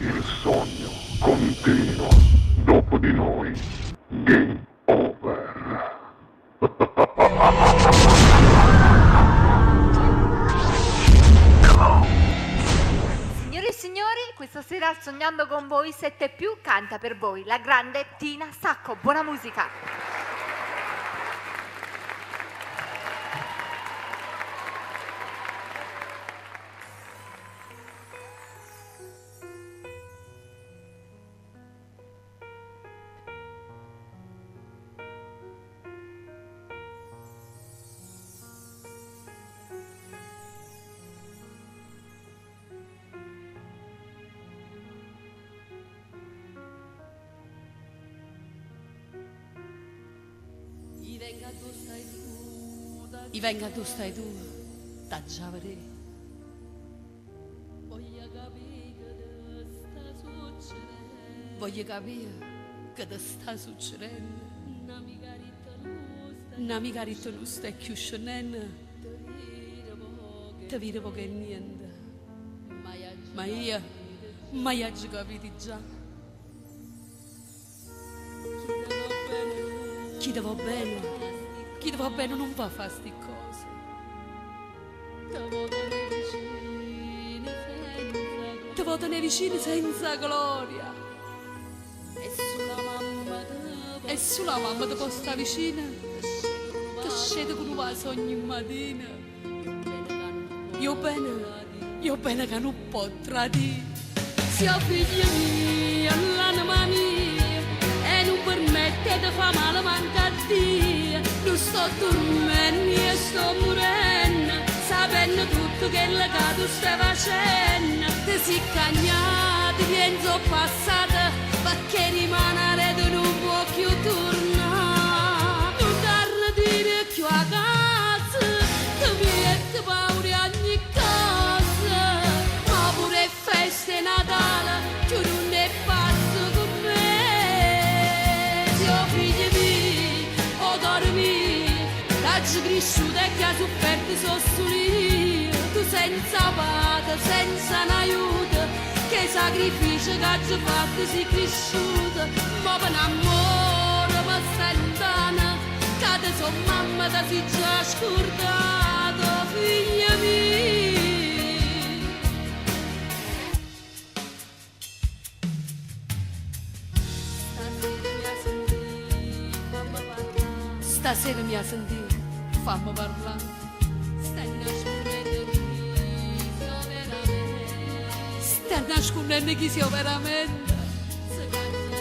Il sogno continua. Dopo di noi, game over. Signore e signori, questa sera Sognando con voi 7 più canta per voi la grande Tina Sacco. Buona musica. I venga tu stai tu, da già vedere. Voglio capire che ti sta succedendo. Una micarita non stai più scendendo. Ti vedo che niente. Ma io ho capito già. Chi ti va bene? Chi ti va bene non va a fare sti cose. Ti votano vicini senza gloria. E sulla mamma ti può stare vicina. Ti scende con un vaso ogni mattina. Io bene che non può tradire. Sia figlia mia, l'anima mia, e non permette di fare male manca a Dio. Non sto dormendo e sto morendo, sapendo tutto che il caso stai facendo. Ti si cagnati, penso passata, perché rimanere tu non può più tornare. Non torna a dire più a casa, ti mette paura ogni cosa. Ma pure feste Natale, tu non ne pazzo con me. Zio figli miei, o dormi, l'hai cresciuta e che ha sofferto sossolio. Tu senza padre, senza un aiuto, che sacrificio che hai fatto sei cresciuta. Ma per amore mi stai lontana, che te so mamma ti sei già scordato, figlia mia. Stasera mi ha sentito, fammi parlare. Stai nascondendo chi sia veramente.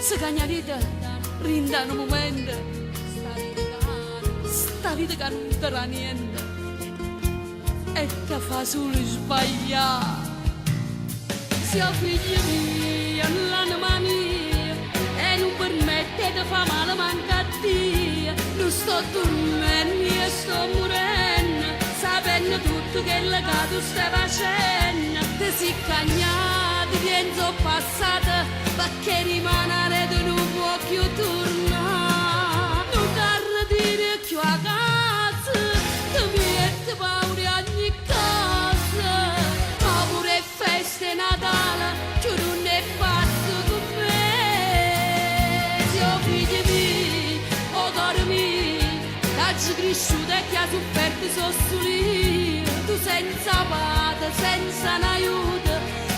Se cagna vita, rinda un momento. Sta vita che non darà niente e ti fa solo sbagliare. Sia figlia mia, l'anima mia, e non permette di fare male manca a Dio. Non sto dormendo e sto morendo, sapendo tutto che il caso stai facendo. Ti si cagnati, penso passata, perché rimanere tu non può più tornare. Non torna a dire più a casa, ti mette paura ogni cosa. Ma pure feste Natale, tu non ne pazzo con me. Zio figli miei, o dormi, l'hai cresciuta e che ha sofferto sossolio. Tu senza padre, senza un aiuto,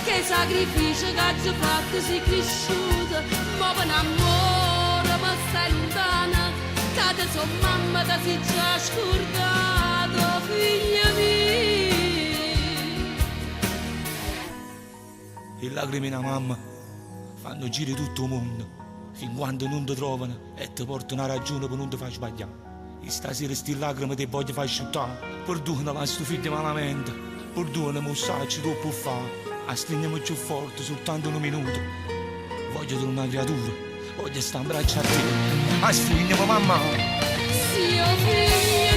che sacrificio che hai fatto sei cresciuta. Ma per amore mi stai lontana, che te so mamma ti sei già scordato, figlia mia. Le lacrime di mamma fanno girare tutto il mondo, fin quando non ti trovano e ti portano una ragione per non ti far sbagliare. E stasera sti lacrime ti voglio far asciuttare. Perdona la sto figlio malamente, perdona mi sacci troppo fare. A stringermi più forte soltanto un minuto. Voglio tornare creatura, voglio stare in braccio a te. A stringermi mamma. Sì, oh figlio.